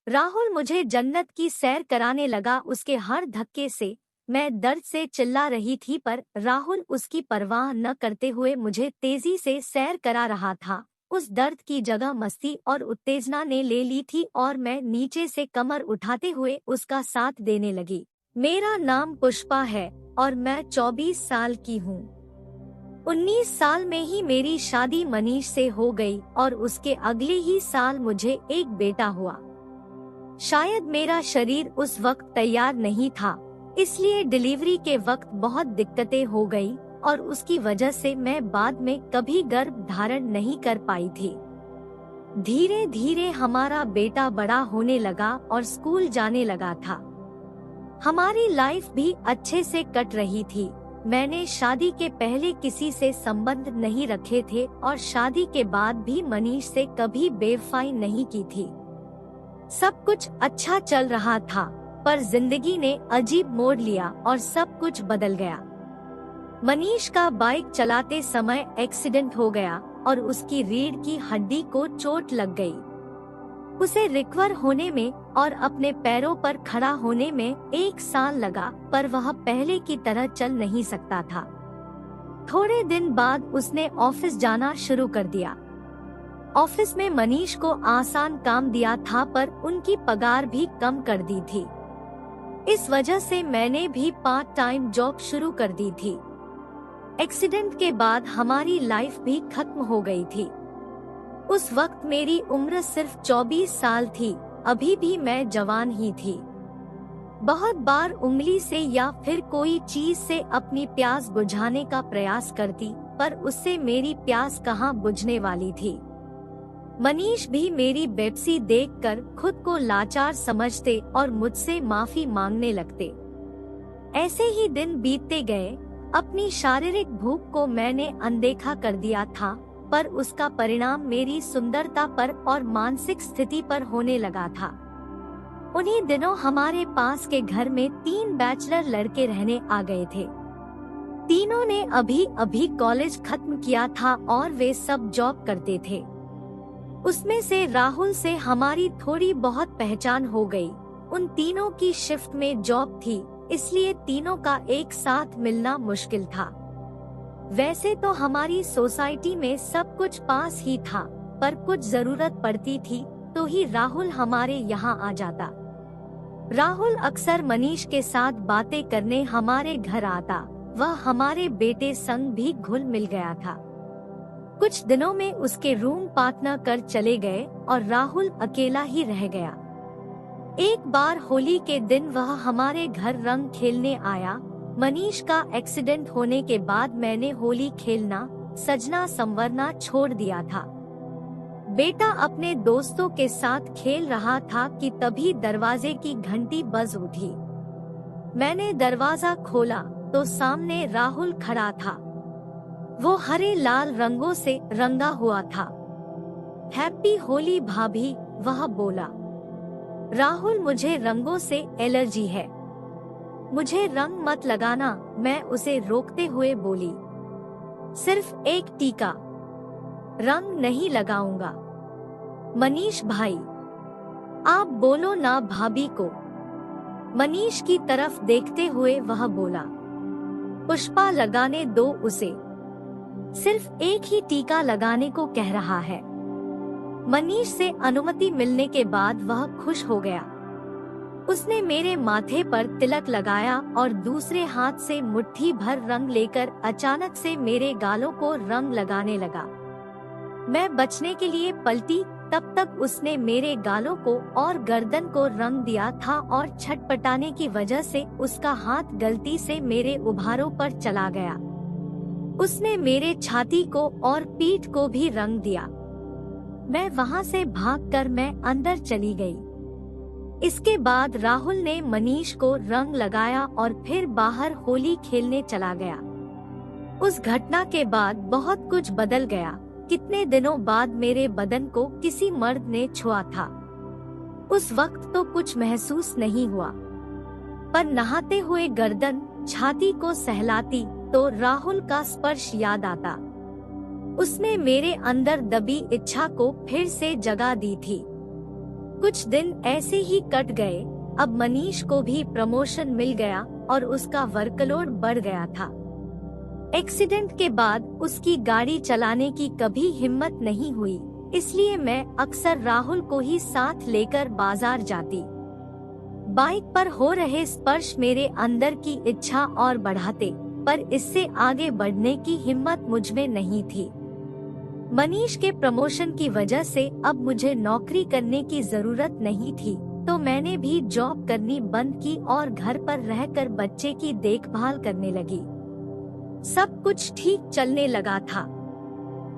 राहुल मुझे जन्नत की सैर कराने लगा। उसके हर धक्के से मैं दर्द से चिल्ला रही थी, पर राहुल उसकी परवाह न करते हुए मुझे तेजी से सैर करा रहा था। उस दर्द की जगह मस्ती और उत्तेजना ने ले ली थी और मैं नीचे से कमर उठाते हुए उसका साथ देने लगी। मेरा नाम पुष्पा है और मैं 24 साल की हूँ। 19 साल में ही मेरी शादी मनीष से हो गई और उसके अगले ही साल मुझे एक बेटा हुआ। शायद मेरा शरीर उस वक्त तैयार नहीं था, इसलिए डिलीवरी के वक्त बहुत दिक्कतें हो गई और उसकी वजह से मैं बाद में कभी गर्भ धारण नहीं कर पाई थी। धीरे धीरे हमारा बेटा बड़ा होने लगा और स्कूल जाने लगा था। हमारी लाइफ भी अच्छे से कट रही थी। मैंने शादी के पहले किसी से संबंध नहीं रखे थे और शादी के बाद भी मनीष से कभी बेवफाई नहीं की थी। सब कुछ अच्छा चल रहा था, पर जिंदगी ने अजीब मोड़ लिया और सब कुछ बदल गया। मनीष का बाइक चलाते समय एक्सीडेंट हो गया और उसकी रीढ़ की हड्डी को चोट लग गई। उसे रिकवर होने में और अपने पैरों पर खड़ा होने में 1 साल लगा, पर वह पहले की तरह चल नहीं सकता था। थोड़े दिन बाद उसने ऑफिस जाना शुरू कर दिया। ऑफिस में मनीष को आसान काम दिया था, पर उनकी पगार भी कम कर दी थी। इस वजह से मैंने भी पार्ट टाइम जॉब शुरू कर दी थी। एक्सीडेंट के बाद हमारी लाइफ भी खत्म हो गई थी। उस वक्त मेरी उम्र सिर्फ 24 साल थी। अभी भी मैं जवान ही थी। बहुत बार उंगली से या फिर कोई चीज से अपनी प्यास बुझाने का प्रयास करती, पर उससे मेरी प्यास कहाँ बुझने वाली थी। मनीष भी मेरी बेपसी देखकर खुद को लाचार समझते और मुझसे माफी मांगने लगते। ऐसे ही दिन बीतते गए। अपनी शारीरिक भूख को मैंने अनदेखा कर दिया था, पर उसका परिणाम मेरी सुंदरता पर और मानसिक स्थिति पर होने लगा था। उन्हीं दिनों हमारे पास के घर में 3 बैचलर लड़के रहने आ गए थे। तीनों ने अभी अभी कॉलेज खत्म किया था और वे सब जॉब करते थे। उसमें से राहुल से हमारी थोड़ी बहुत पहचान हो गई। उन तीनों की शिफ्ट में जॉब थी, इसलिए तीनों का एक साथ मिलना मुश्किल था। वैसे तो हमारी सोसाइटी में सब कुछ पास ही था, पर कुछ जरूरत पड़ती थी तो ही राहुल हमारे यहाँ आ जाता। राहुल अक्सर मनीष के साथ बातें करने हमारे घर आता। वह हमारे बेटे संग भी घुल मिल गया था। कुछ दिनों में उसके रूम पार्टनर कर चले गए और राहुल अकेला ही रह गया। एक बार होली के दिन वह हमारे घर रंग खेलने आया। मनीष का एक्सीडेंट होने के बाद मैंने होली खेलना, सजना संवरना छोड़ दिया था। बेटा अपने दोस्तों के साथ खेल रहा था कि तभी दरवाजे की घंटी बज उठी। मैंने दरवाजा खोला तो सामने राहुल खड़ा था। वो हरे लाल रंगों से रंगा हुआ था। हैप्पी होली भाभी, वह बोला। राहुल, मुझे रंगों से एलर्जी है, मुझे रंग मत लगाना, मैं उसे रोकते हुए बोली। सिर्फ एक टीका, रंग नहीं लगाऊंगा। मनीष भाई, आप बोलो ना भाभी को। मनीष की तरफ देखते हुए वह बोला। पुष्पा, लगाने दो उसे, सिर्फ एक ही टीका लगाने को कह रहा है। मनीष से अनुमति मिलने के बाद वह खुश हो गया। उसने मेरे माथे पर तिलक लगाया और दूसरे हाथ से मुट्ठी भर रंग लेकर अचानक से मेरे गालों को रंग लगाने लगा। मैं बचने के लिए पलटी, तब तक उसने मेरे गालों को और गर्दन को रंग दिया था और छटपटाने की वजह से उसका हाथ गलती से मेरे उभारों पर चला गया। उसने मेरे छाती को और पीठ को भी रंग दिया। मैं वहां से भागकर मैं अंदर चली गई। इसके बाद राहुल ने मनीष को रंग लगाया और फिर बाहर होली खेलने चला गया। उस घटना के बाद बहुत कुछ बदल गया। कितने दिनों बाद मेरे बदन को किसी मर्द ने छुआ था। उस वक्त तो कुछ महसूस नहीं हुआ, पर नहाते हुए गर्दन, छाती को सहलाती तो राहुल का स्पर्श याद आता। उसने मेरे अंदर दबी इच्छा को फिर से जगा दी थी। कुछ दिन ऐसे ही कट गए। अब मनीष को भी प्रमोशन मिल गया और उसका वर्कलोड बढ़ गया था। एक्सीडेंट के बाद उसकी गाड़ी चलाने की कभी हिम्मत नहीं हुई, इसलिए मैं अक्सर राहुल को ही साथ लेकर बाजार जाती। बाइक पर हो रहे स्पर्श मेरे अंदर की इच्छा और बढ़ाते, पर इससे आगे बढ़ने की हिम्मत मुझमें नहीं थी। मनीष के प्रमोशन की वजह से अब मुझे नौकरी करने की जरूरत नहीं थी, तो मैंने भी जॉब करनी बंद की और घर पर रहकर बच्चे की देखभाल करने लगी। सब कुछ ठीक चलने लगा था।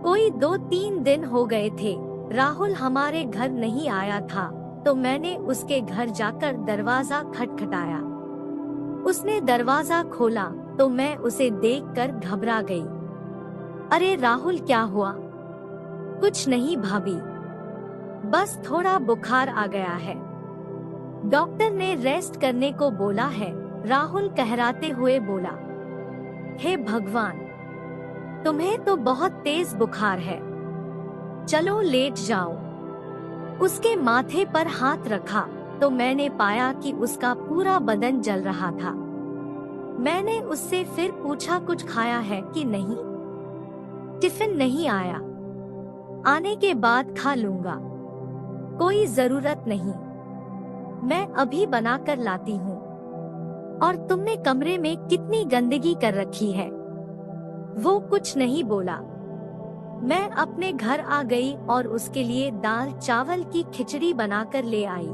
कोई 2-3 दिन हो गए थे, राहुल हमारे घर नहीं आया था, तो मैंने उसके घर जाकर दरवाजा खटखटाया। उसने दरवाजा खोला तो मैं उसे देखकर घबरा गई। अरे राहुल, क्या हुआ? कुछ नहीं भाभी, बस थोड़ा बुखार आ गया है। डॉक्टर ने रेस्ट करने को बोला है, राहुल कहराते हुए बोला। हे भगवान, तुम्हें तो बहुत तेज बुखार है, चलो लेट जाओ। उसके माथे पर हाथ रखा तो मैंने पाया कि उसका पूरा बदन जल रहा था। मैंने उससे फिर पूछा, कुछ खाया है कि नहीं? टिफिन नहीं आया, आने के बाद खा लूंगा। कोई जरूरत नहीं, मैं अभी बना कर लाती हूँ। और तुमने कमरे में कितनी गंदगी कर रखी है। वो कुछ नहीं बोला। मैं अपने घर आ गई और उसके लिए दाल चावल की खिचड़ी बनाकर ले आई।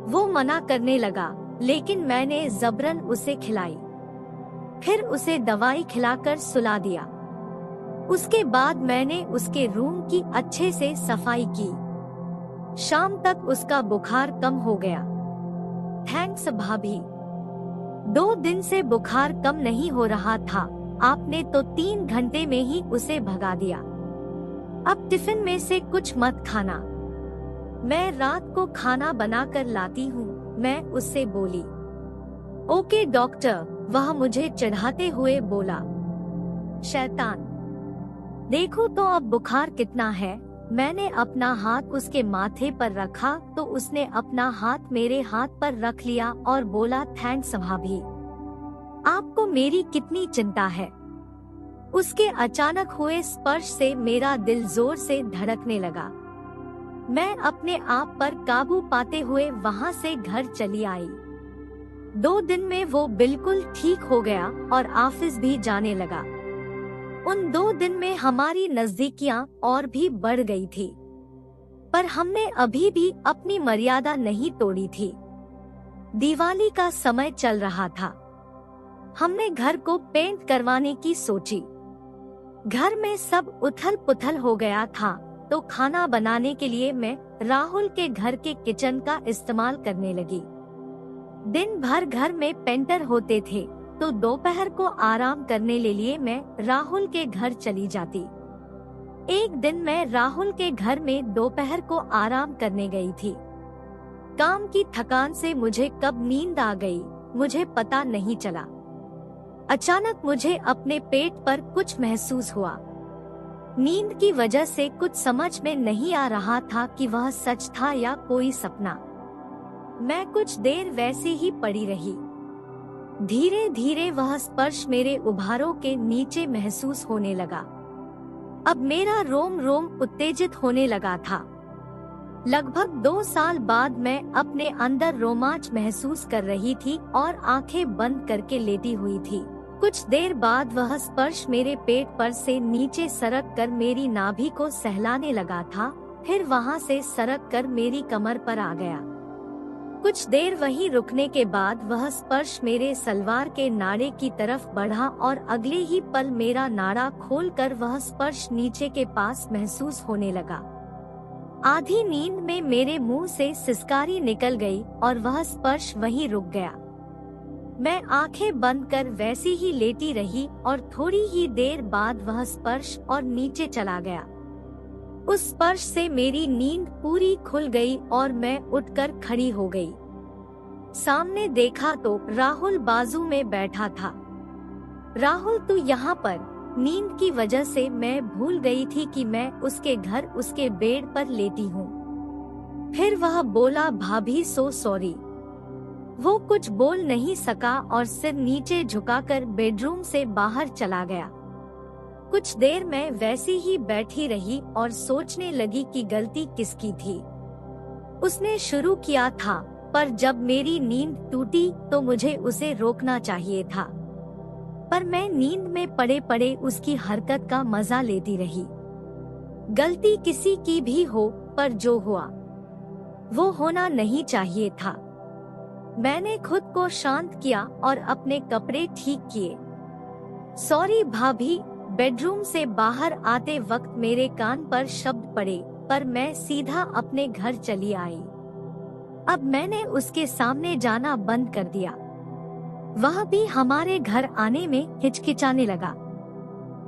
वो मना करने लगा, लेकिन मैंने जबरन उसे खिलाई। फिर उसे दवाई खिलाकर सुला दिया। उसके बाद मैंने उसके रूम की अच्छे से सफाई की। शाम तक उसका बुखार कम हो गया। थैंक्स भाभी। 2 दिन से बुखार कम नहीं हो रहा था, आपने तो 3 घंटे में ही उसे भगा दिया। अब टिफिन में से कुछ मत खाना, मैं रात को खाना बना कर लाती हूँ, मैं उससे बोली। ओके डॉक्टर, वह मुझे चढ़ाते हुए बोला। शैतान, देखो तो अब बुखार कितना है। मैंने अपना हाथ उसके माथे पर रखा तो उसने अपना हाथ मेरे हाथ पर रख लिया और बोला, थैंक्स भाभी, आपको मेरी कितनी चिंता है। उसके अचानक हुए स्पर्श से मेरा दिल जोर से धड़कने लगा। मैं अपने आप पर काबू पाते हुए वहाँ से घर चली आई। 2 दिन में वो बिल्कुल ठीक हो गया और ऑफिस भी जाने लगा। उन 2 दिन में हमारी नजदीकियां और भी बढ़ गई थी, पर हमने अभी भी अपनी मर्यादा नहीं तोड़ी थी। दिवाली का समय चल रहा था। हमने घर को पेंट करवाने की सोची। घर में सब उथल पुथल हो गया था, तो खाना बनाने के लिए मैं राहुल के घर के किचन का इस्तेमाल करने लगी। दिन भर घर में पेंटर होते थे, तो दोपहर को आराम करने के लिए मैं राहुल के घर चली जाती। एक दिन मैं राहुल के घर में दोपहर को आराम करने गई थी। काम की थकान से मुझे कब नींद आ गई, मुझे पता नहीं चला। अचानक मुझे अपने पेट पर कुछ महसूस हुआ। नींद की वजह से कुछ समझ में नहीं आ रहा था कि वह सच था या कोई सपना। मैं कुछ देर वैसे ही पड़ी रही। धीरे धीरे वह स्पर्श मेरे उभारों के नीचे महसूस होने लगा। अब मेरा रोम रोम उत्तेजित होने लगा था। लगभग 2 साल बाद मैं अपने अंदर रोमांच महसूस कर रही थी और आंखें बंद करके लेटी हुई थी। कुछ देर बाद वह स्पर्श मेरे पेट पर से नीचे सरक कर मेरी नाभि को सहलाने लगा था, फिर वहां से सरक कर मेरी कमर पर आ गया। कुछ देर वहीं रुकने के बाद वह स्पर्श मेरे सलवार के नाड़े की तरफ बढ़ा और अगले ही पल मेरा नाड़ा खोलकर वह स्पर्श नीचे के पास महसूस होने लगा। आधी नींद में मेरे मुंह से सिसकारी निकल गई और वह स्पर्श वहीं रुक गया। मैं आंखें बंद कर वैसी ही लेटी रही और थोड़ी ही देर बाद वह स्पर्श और नीचे चला गया। उस स्पर्श से मेरी नींद पूरी खुल गई और मैं उठकर खड़ी हो गई। सामने देखा तो राहुल बाजू में बैठा था। राहुल, तू यहाँ पर? नींद की वजह से मैं भूल गई थी कि मैं उसके घर उसके बेड पर लेटी हूँ। फिर वह बोला, भाभी सो सॉरी। वो कुछ बोल नहीं सका और सिर नीचे झुकाकर बेडरूम से बाहर चला गया। कुछ देर मैं वैसी ही बैठी रही और सोचने लगी कि गलती किसकी थी। उसने शुरू किया था, पर जब मेरी नींद टूटी तो मुझे उसे रोकना चाहिए था। पर मैं नींद में पड़े पड़े उसकी हरकत का मजा लेती रही। गलती किसी की भी हो, पर जो हुआ वो होना नहीं चाहिए था। मैंने खुद को शांत किया और अपने कपड़े ठीक किए। सॉरी भाभी। बेडरूम से बाहर आते वक्त मेरे कान पर शब्द पड़े, पर मैं सीधा अपने घर चली आई। अब मैंने उसके सामने जाना बंद कर दिया। वह भी हमारे घर आने में हिचकिचाने लगा।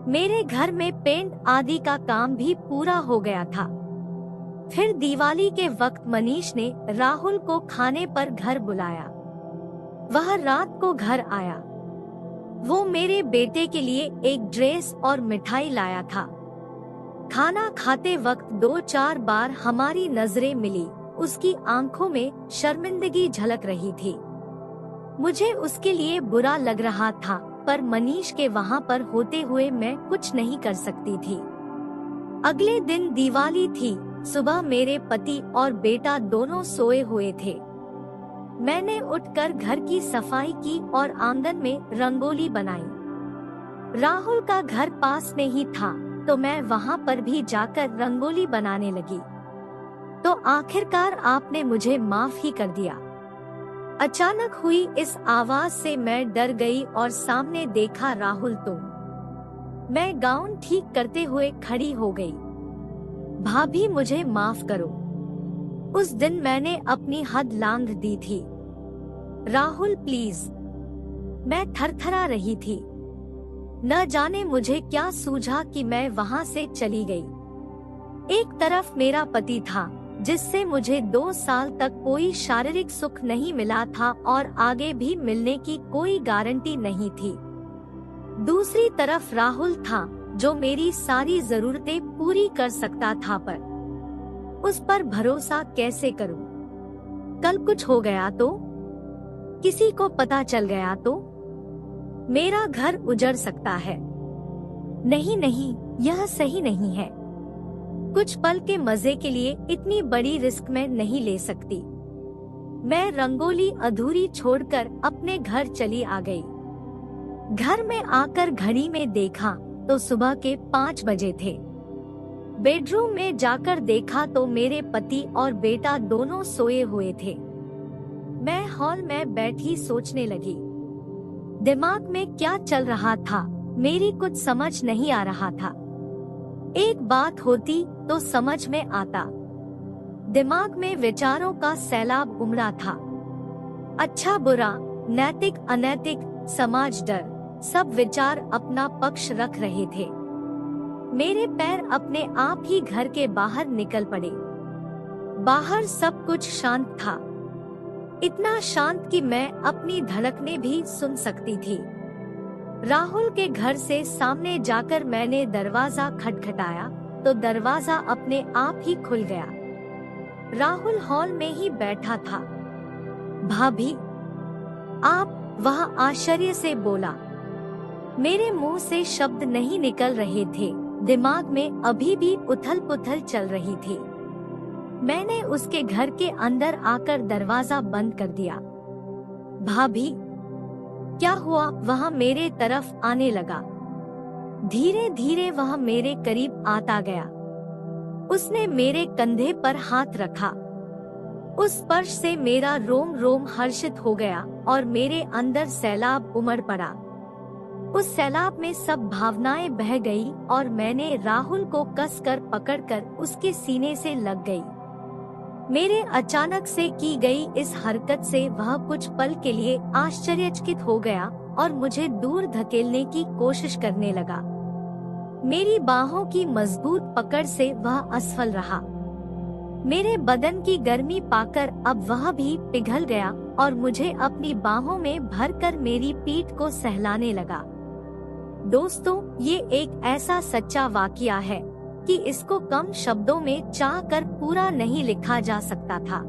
मेरे घर में पेंट आदि का काम भी पूरा हो गया था। फिर दिवाली के वक्त मनीष ने राहुल को खाने पर घर बुलाया। वह रात को घर आया। वो मेरे बेटे के लिए एक ड्रेस और मिठाई लाया था। खाना खाते वक्त 2-4 बार हमारी नजरें मिली। उसकी आंखों में शर्मिंदगी झलक रही थी। मुझे उसके लिए बुरा लग रहा था, पर मनीष के वहाँ पर होते हुए मैं कुछ नहीं कर सकती थी। अगले दिन दिवाली थी। सुबह मेरे पति और बेटा दोनों सोए हुए थे। मैंने उठकर घर की सफाई की और आंगन में रंगोली बनाई। राहुल का घर पास में ही था, तो मैं वहाँ पर भी जाकर रंगोली बनाने लगी। तो आखिरकार आपने मुझे माफ ही कर दिया। अचानक हुई इस आवाज से मैं डर गई और सामने देखा राहुल तुम। मैं गाउन ठीक करते हुए खड़ी हो गई। भाभी मुझे माफ करो। उस दिन मैंने अपनी हद लांघ दी थी। राहुल प्लीज। मैं थरथरा रही थी। न जाने मुझे क्या सूझा कि मैं वहाँ से चली गई। एक तरफ मेरा पति था, जिससे मुझे 2 साल तक कोई शारीरिक सुख नहीं मिला था और आगे भी मिलने की कोई गारंटी नहीं थी। दूसरी तरफ राहुल था, जो मेरी सारी जरूरतें पूरी कर सकता था, पर उस पर भरोसा कैसे करूं? कल कुछ हो गया तो? किसी को पता चल गया तो? मेरा घर उजड़ सकता है। नहीं नहीं, यह सही नहीं है। कुछ पल के मजे के लिए इतनी बड़ी रिस्क मैं नहीं ले सकती। मैं रंगोली अधूरी छोड़कर अपने घर चली आ गई। घर में आकर घड़ी में देखा तो सुबह के 5 बजे थे। बेडरूम में जाकर देखा तो मेरे पति और बेटा दोनों सोए हुए थे। मैं हॉल में बैठी सोचने लगी। दिमाग में क्या चल रहा था, मेरी कुछ समझ नहीं आ रहा था। एक बात होती तो समझ में आता। दिमाग में विचारों का सैलाब उमड़ा था। अच्छा बुरा, नैतिक अनैतिक, समाज डर, सब विचार अपना पक्ष रख रहे थे। मेरे पैर अपने आप ही घर के बाहर निकल पड़े। बाहर सब कुछ शांत था, इतना शांत कि मैं अपनी धड़कनें भी सुन सकती थी। राहुल के घर से सामने जाकर मैंने दरवाजा खटखटाया तो दरवाजा अपने आप ही खुल गया। राहुल हॉल में ही बैठा था। भाभी आप? वह आश्चर्य से बोला। मेरे मुंह से शब्द नहीं निकल रहे थे। दिमाग में अभी भी उथल पुथल चल रही थी। मैंने उसके घर के अंदर आकर दरवाजा बंद कर दिया। भाभी क्या हुआ? वह मेरे तरफ आने लगा। धीरे धीरे वह मेरे करीब आता गया। उसने मेरे कंधे पर हाथ रखा। उस स्पर्श से मेरा रोम रोम हर्षित हो गया और मेरे अंदर सैलाब उमड़ पड़ा। उस सैलाब में सब भावनाएं बह गई और मैंने राहुल को कसकर पकड़कर उसके सीने से लग गई। मेरे अचानक से की गई इस हरकत से वह कुछ पल के लिए आश्चर्यचकित हो गया और मुझे दूर धकेलने की कोशिश करने लगा। मेरी बाहों की मजबूत पकड़ से वह असफल रहा। मेरे बदन की गर्मी पाकर अब वह भी पिघल गया और मुझे अपनी बाहों में भरकर मेरी पीठ को सहलाने लगा। दोस्तों, ये एक ऐसा सच्चा वाकया है कि इसको कम शब्दों में चाह कर पूरा नहीं लिखा जा सकता था।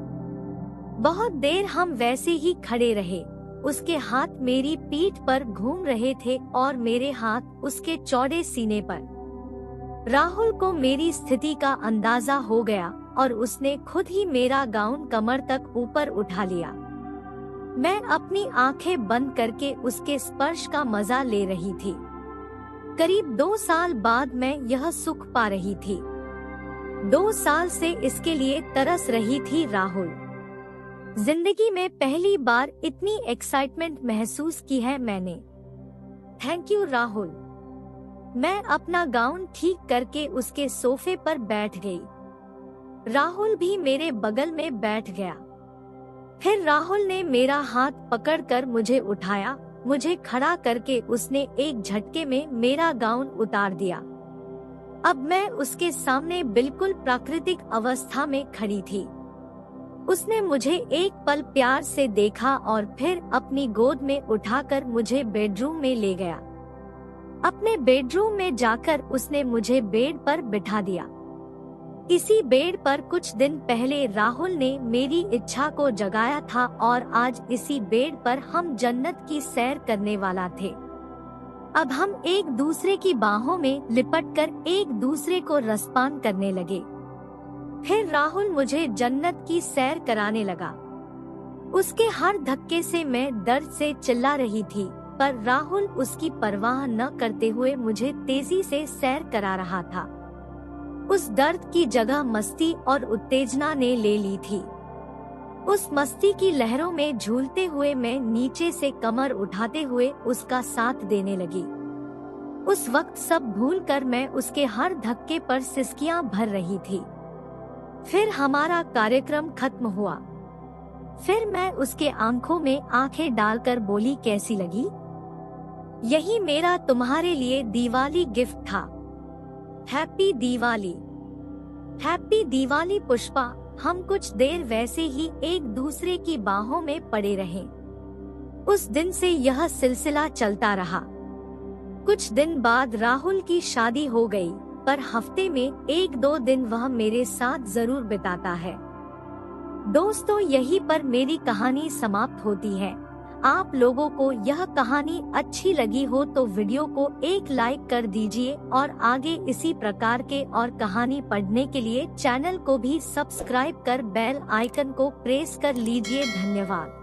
बहुत देर हम वैसे ही खड़े रहे। उसके हाथ मेरी पीठ पर घूम रहे थे और मेरे हाथ उसके चौड़े सीने पर। राहुल को मेरी स्थिति का अंदाजा हो गया और उसने खुद ही मेरा गाउन कमर तक ऊपर उठा लिया। मैं अपनी आंखें बंद करके उसके स्पर्श का मजा ले रही थी। करीब 2 साल बाद मैं यह सुख पा रही थी। 2 साल से इसके लिए तरस रही थी राहुल। जिंदगी में पहली बार इतनी एक्साइटमेंट महसूस की है मैंने। Thank you Rahul. मैं अपना गाउन ठीक करके उसके सोफे पर बैठ गई। राहुल भी मेरे बगल में बैठ गया। फिर राहुल ने मेरा हाथ पकड़कर मुझे उठाया। मुझे खड़ा करके उसने एक झटके में मेरा गाउन उतार दिया। अब मैं उसके सामने बिल्कुल प्राकृतिक अवस्था में खड़ी थी। उसने मुझे एक पल प्यार से देखा और फिर अपनी गोद में उठाकर मुझे बेडरूम में ले गया। अपने बेडरूम में जाकर उसने मुझे बेड पर बिठा दिया। इसी बेड पर कुछ दिन पहले राहुल ने मेरी इच्छा को जगाया था और आज इसी बेड पर हम जन्नत की सैर करने वाला थे। अब हम एक दूसरे की बाहों में लिपटकर एक दूसरे को रसपान करने लगे। फिर राहुल मुझे जन्नत की सैर कराने लगा। उसके हर धक्के से मैं दर्द से चिल्ला रही थी, पर राहुल उसकी परवाह न करते हुए मुझे तेजी से सैर करा रहा था। उस दर्द की जगह मस्ती और उत्तेजना ने ले ली थी। उस मस्ती की लहरों में झूलते हुए मैं नीचे से कमर उठाते हुए उसका साथ देने लगी। उस वक्त सब भूलकर मैं उसके हर धक्के पर सिसकियां भर रही थी। फिर हमारा कार्यक्रम खत्म हुआ। फिर मैं उसके आंखों में आंखें डालकर बोली, कैसी लगी? यही मेरा तुम्हारे लिए दिवाली गिफ्ट था। हैप्पी दिवाली। हैप्पी दिवाली पुष्पा। हम कुछ देर वैसे ही एक दूसरे की बाहों में पड़े रहे। उस दिन से यह सिलसिला चलता रहा। कुछ दिन बाद राहुल की शादी हो गई, पर हफ्ते में 1-2 दिन वह मेरे साथ जरूर बिताता है। दोस्तों, यहीं पर मेरी कहानी समाप्त होती है। आप लोगों को यह कहानी अच्छी लगी हो तो वीडियो को एक लाइक कर दीजिए और आगे इसी प्रकार के और कहानी पढ़ने के लिए चैनल को भी सब्सक्राइब कर बेल आइकन को प्रेस कर लीजिए। धन्यवाद।